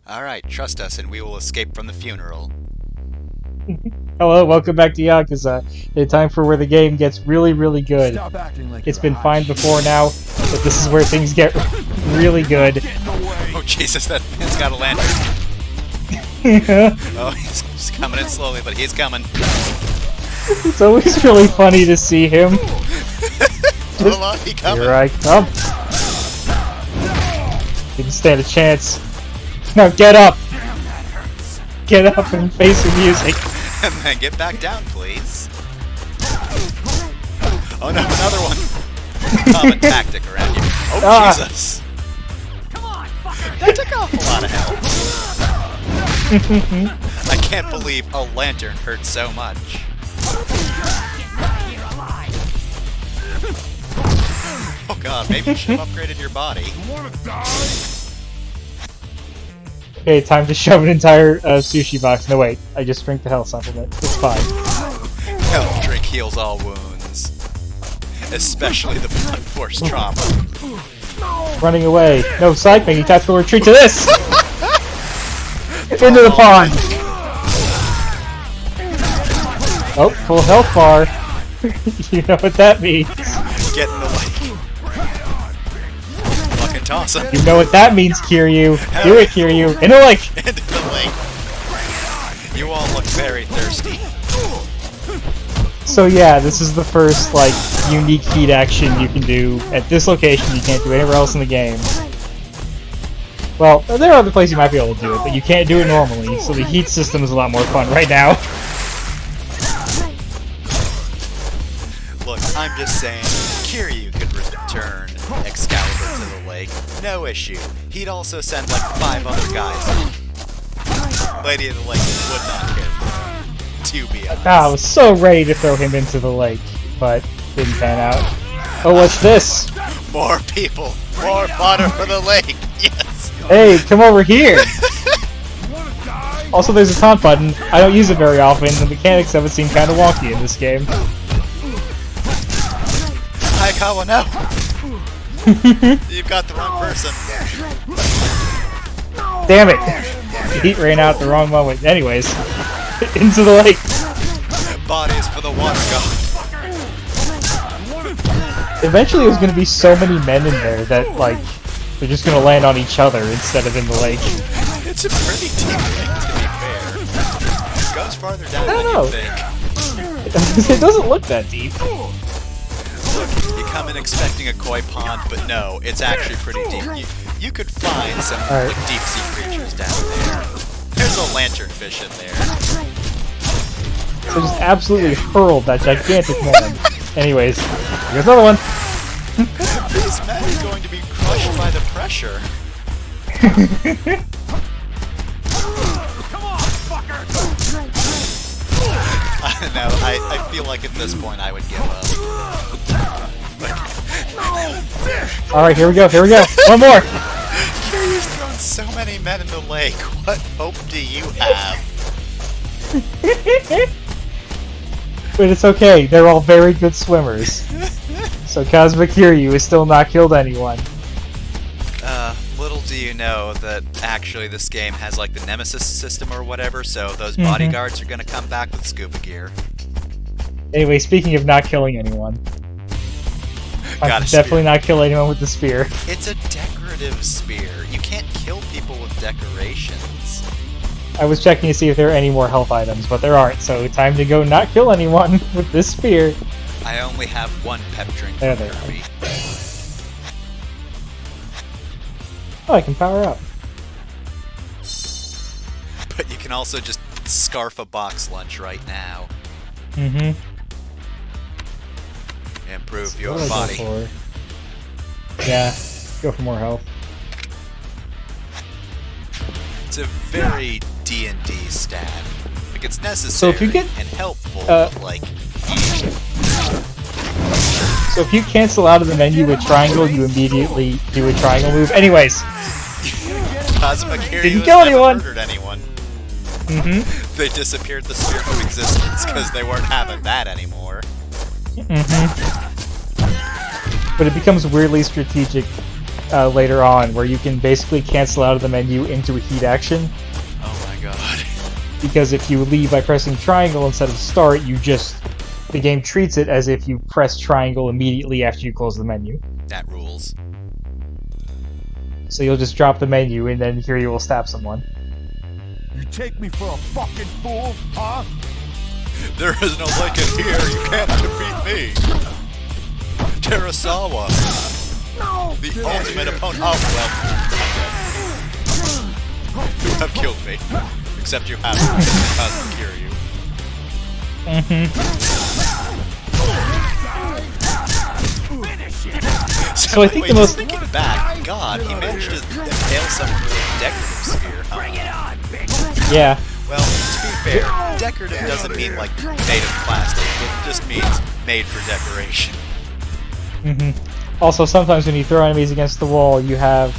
Alright, trust us and we will escape from the funeral. Hello, welcome back to Yakuza. A time for where the game gets really, really good. It's been fine before now, but this is where things get really good. Oh Jesus, that man's got a lantern. Oh, he's coming in slowly, but he's coming. It's always really funny to see him. Hold on, he coming. Here I come. Didn't stand a chance. Now get up! Get up and face the music. And then get back down, please. Oh no, another one. Common tactic around you. Oh Jesus! Come on, fucker! That took off a lot of health. I can't believe a lantern hurt so much. Oh god, maybe you should have upgraded your body. Okay, time to shove an entire sushi box. No wait, I just drank the health supplement. It's fine. Health drink heals all wounds. Especially the blunt force trauma. Running away. No, psych, making tactical retreat to this! Into the pond! Oh, full health bar. You know what that means. Get in the lake. Fucking toss him. You know what that means, Kiryu. Do it, Kiryu. Into the lake! Into the lake. You all look very thirsty. So yeah, this is the first, like, unique heat action you can do at this location you can't do anywhere else in the game. Well, there are other places you might be able to do it, but you can't do it normally, so the heat system is a lot more fun right now. Look, I'm just saying, Kiryu could return Excalibur to the lake. No issue. He'd also send like 5 other guys. Lady of the Lake would not care. To be honest. I was so ready to throw him into the lake, but didn't pan out. Oh, what's this? More people. More fodder for the lake. Yes. Hey, come over here! Also, there's a taunt button. I don't use it very often. The mechanics of it seem kind of wonky in this game. Hi, Kawa, no! You've got the wrong person. Damn it! The heat ran out at the wrong moment. Anyways, into the lake. Bodies for the water god. Eventually, there's gonna be so many men in there that, like, they're just gonna land on each other instead of in the lake. It's a pretty deep lake, to be fair. It goes farther down than you think. It doesn't look that deep. Look, you come in expecting a koi pond, but no, it's actually pretty deep. You could find some like, deep-sea creatures down there. There's a lanternfish in there. So just absolutely hurled that gigantic man. Anyways, here's another one. These men are going to be crushed by the pressure. Come on, fucker! I don't know, I feel like at this point I would give up. Alright, here we go, here we go. One more! Kiryu's thrown so many men in the lake. What hope do you have? But it's okay, they're all very good swimmers. So Cosmic Kiryu has still not killed anyone. Little do you know that actually this game has like the Nemesis system or whatever, so those bodyguards are gonna come back with scuba gear. Anyway, speaking of not killing anyone, I can definitely not kill anyone with the spear. It's a decorative spear. You can't kill people with decorations. I was checking to see if there are any more health items, but there aren't, so time to go not kill anyone with this spear. I only have one pep drink. There they are. Oh, I can power up. But you can also just scarf a box lunch right now. Mm-hmm. Improve your What do I body. go for? Yeah, go for more health. It's a very D&D stat. Like it's necessary So if you get, and helpful, but like so if you cancel out of the menu with triangle, you immediately do a triangle move. Anyways, Cosmic Kiryu didn't has kill never anyone. murdered anyone. Mm-hmm. They disappeared the spear from existence because they weren't having that anymore. Mm-hmm. But it becomes weirdly strategic later on, where you can basically cancel out of the menu into a heat action. Oh my god. Because if you leave by pressing triangle instead of start, the game treats it as if you press triangle immediately after you close the menu. That rules. So you'll just drop the menu, and then here you will stab someone. You take me for a fucking fool, huh? There is no like it here, you can't defeat me! Terasawa! No! The ultimate opponent. Oh, well. You have killed me. Except you haven't, because I can cure you. So I think the most... Thinking back, God, he managed to impale someone with a decorative spear, huh? Yeah. Well, to be fair, decorative doesn't mean, like, made of plastic. It just means made for decoration. Also, sometimes when you throw enemies against the wall, you have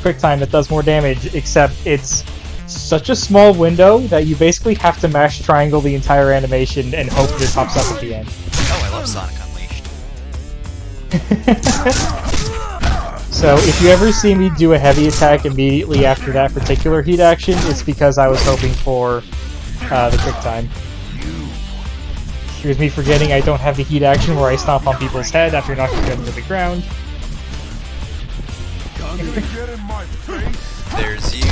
quick time that does more damage, except it's such a small window that you basically have to mash triangle the entire animation and hope that it pops up at the end. Oh, I love Sonic Unleashed. So, if you ever see me do a heavy attack immediately after that particular heat action, it's because I was hoping for the quick time. Here's me forgetting I don't have the heat action where I stomp on people's head after knocking them to the ground. There's you,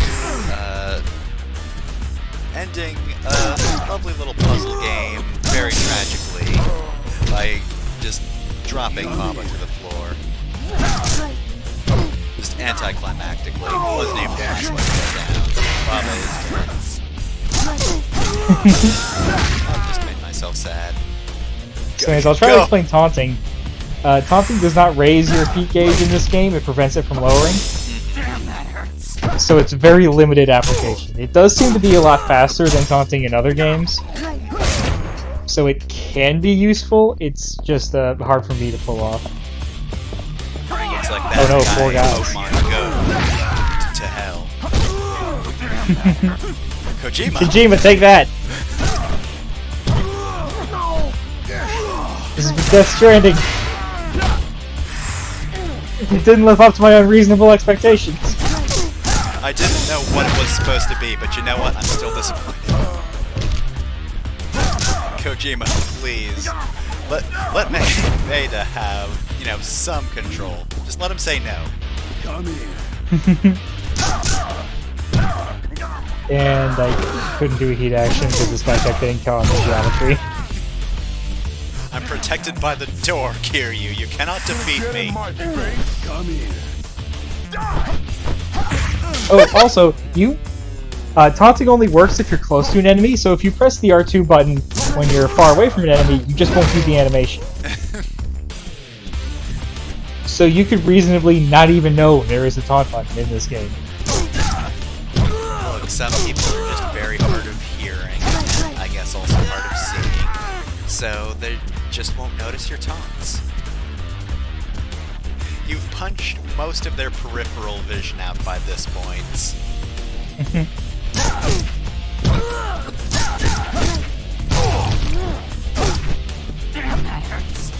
ending a lovely little puzzle game very tragically by just dropping Baba to the floor. Just anticlimactically. Wasn't even the last one to go down. Baba is dead. I've just made myself sad. So anyways, I'll try to explain taunting. Taunting does not raise your feet gauge in this game, it prevents it from lowering. So it's very limited application. It does seem to be a lot faster than taunting in other games. So it can be useful, it's just hard for me to pull off. Looks like that oh no, guy 4 guys. Pokemon go to hell. Kojima! Kojima, take that! This is Death Stranding. It didn't live up to my unreasonable expectations. I didn't know what it was supposed to be, but you know what? I'm still disappointed. Kojima, please. Let Maeda have, you know, some control. Just let him say no. Come here. And I couldn't do a heat action because this guy kept getting caught on the geometry. I'm protected by the door, Kiryu. You cannot defeat me. Come here. Oh, also, taunting only works if you're close to an enemy, so if you press the R2 button when you're far away from an enemy, you just won't do the animation. So you could reasonably not even know there is a taunt button in this game. Look, some people are just very hard of hearing, and I guess also hard of seeing, so they just won't notice your taunts. You've punched most of their peripheral vision out by this point. Damn, that hurts.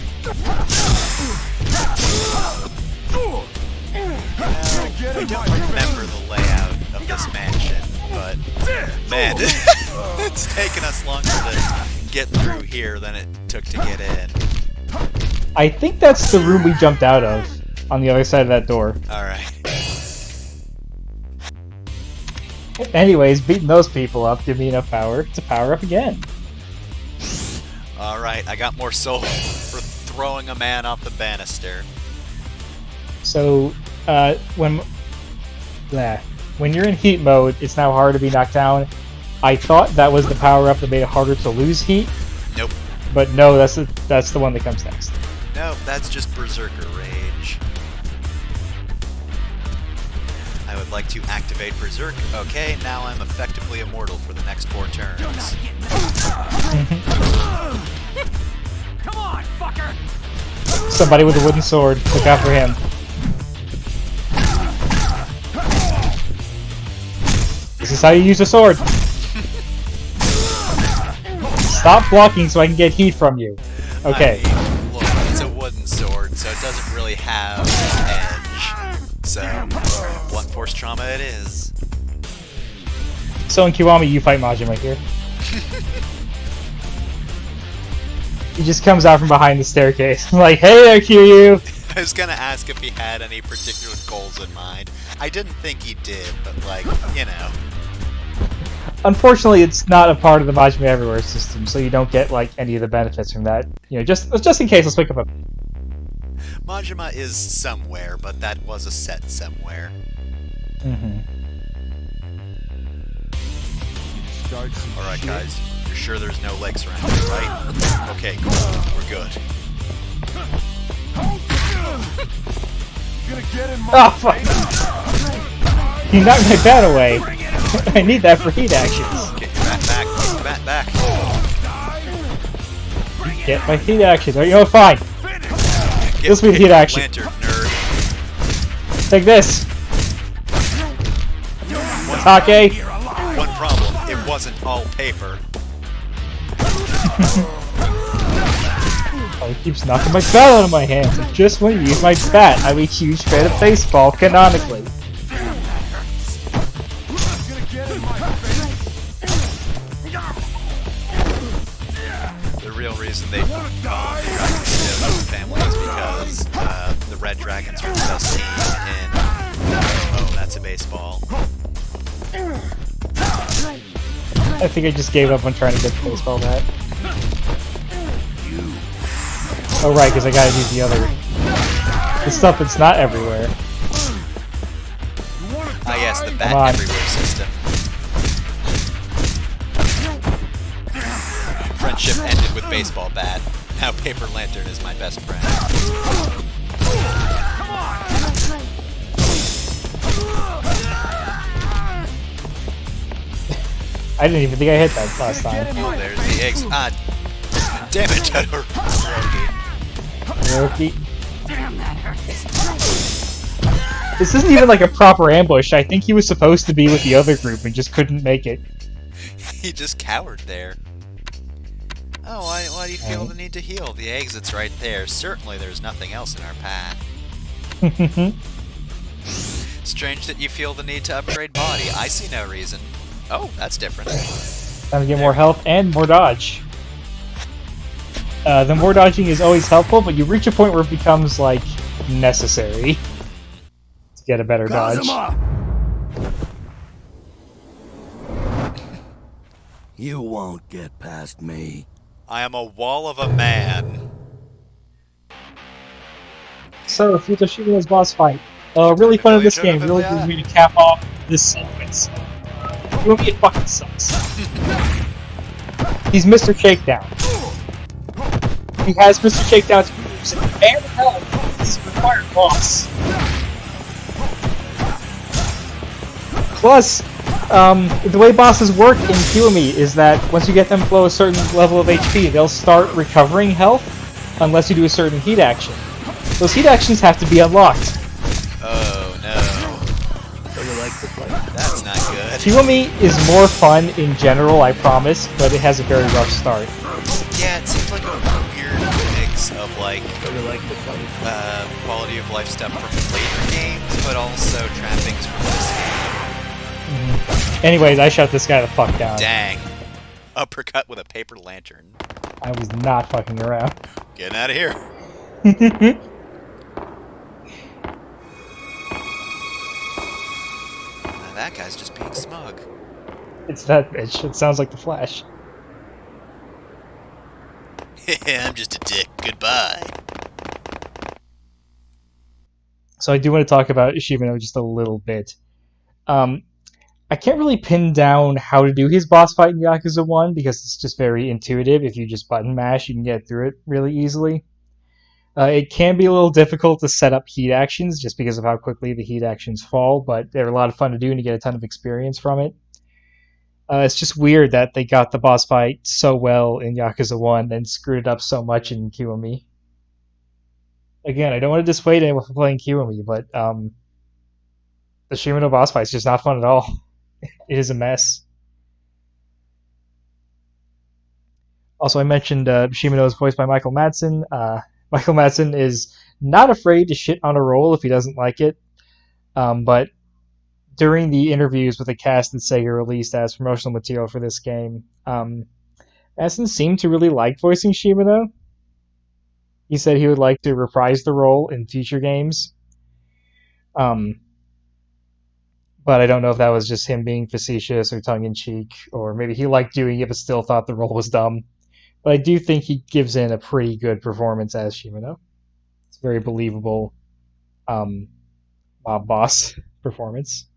I don't remember the layout of this mansion, but man, it's taken us longer to get through here than it took to get in. I think that's the room we jumped out of, on the other side of that door. Alright. Anyways, beating those people up give me enough power to power up again. Alright, I got more soul for throwing a man off the banister. So, when you're in heat mode, it's now hard to be knocked down. I thought that was the power-up that made it harder to lose heat. Nope. But no, that's the one that comes next. Nope, that's just Berserker Rage. I would like to activate Berserk. Okay, now I'm effectively immortal for the next 4 turns. Come on, fucker! Somebody with a wooden sword. Look out for him. This is how you use a sword. Stop blocking so I can get heat from you. Okay. I mean, look, it's a wooden sword, so it doesn't really have edge. So, blunt force trauma it is. So in Kiwami, you fight Majima here. He just comes out from behind the staircase. Like, hey there, Kiryu! I was gonna ask if he had any particular goals in mind. I didn't think he did, but like, you know. Unfortunately, it's not a part of the Majima Everywhere system, so you don't get like any of the benefits from that. You know, just in case, let's pick up a... Majima is somewhere, but that was a set somewhere. Mm-hmm. Alright guys, you're sure there's no legs around here, right? Okay, cool. We're good. Oh, fuck! You knocked my bat away! I need that for heat actions. Get your bat back, get your bat back. Get my heat actions. You know what, fine. This will be heat action. Lantern, nerd. Take this! Take! One problem, it wasn't all paper. Oh, he keeps knocking my bat out of my hands. And just when you use my bat, I'm a huge fan of baseball, canonically. The real reason they call the Dragons family is because the Red Dragons were the best team in... Oh, that's a baseball. I think I just gave up on trying to get the baseball bat. Oh right, because I gotta use the other... The stuff that's not everywhere. Ah yes, the bat everywhere system. Friendship ended with baseball bat. Now Paper Lantern is my best friend. I didn't even think I hit that last time. Oh, there's the eggs. Ah, damn it, Hiroki. This isn't even like a proper ambush. I think he was supposed to be with the other group and just couldn't make it. He just cowered there. Oh, why do you feel the need to heal? The exit's right there. Certainly there's nothing else in our path. Strange that you feel the need to upgrade body. I see no reason. Oh, that's different. Time to get more health and more dodge. The more dodging is always helpful, but you reach a point where it becomes, like, necessary to get a better dodge. You won't get past me. I am a wall of a man. So, Futo Shibuya's boss fight. Really fun in this game. Really gives me to cap off this sequence. It fucking sucks. He's Mr. Shakedown. He has Mr. Shakedown's moves and health. He's a required boss. Plus, the way bosses work in Kiwami is that once you get them below a certain level of HP, they'll start recovering health unless you do a certain heat action. Those heat actions have to be unlocked. Oh no. That's not good. Kiwami is more fun in general, I promise, but it has a very rough start. Yeah, it seems like a weird mix of like quality of life stuff from later games, but also trappings from this game. Anyways, I shut this guy the fuck down. Dang. Uppercut with a paper lantern. I was not fucking around. Getting out of here. Now that guy's just being smug. It's that bitch. It sounds like the Flash. I'm just a dick. Goodbye. So I do want to talk about Ishimino just a little bit. I can't really pin down how to do his boss fight in Yakuza 1 because it's just very intuitive. If you just button mash, you can get through it really easily. It can be a little difficult to set up heat actions just because of how quickly the heat actions fall, but they're a lot of fun to do and you get a ton of experience from it. It's just weird that they got the boss fight so well in Yakuza 1 and screwed it up so much in Kiwami. Again, I don't want to dissuade anyone from playing Kiwami, but the Shimano boss fight is just not fun at all. It is a mess. Also, I mentioned Shimano is voiced by Michael Madsen. Michael Madsen is not afraid to shit on a role if he doesn't like it. But during the interviews with the cast that Sega released as promotional material for this game, Essen seemed to really like voicing Shimano. He said he would like to reprise the role in future games. But I don't know if that was just him being facetious or tongue-in-cheek, or maybe he liked doing it but still thought the role was dumb. But I do think he gives in a pretty good performance as Shimano. It's a very believable mob boss performance.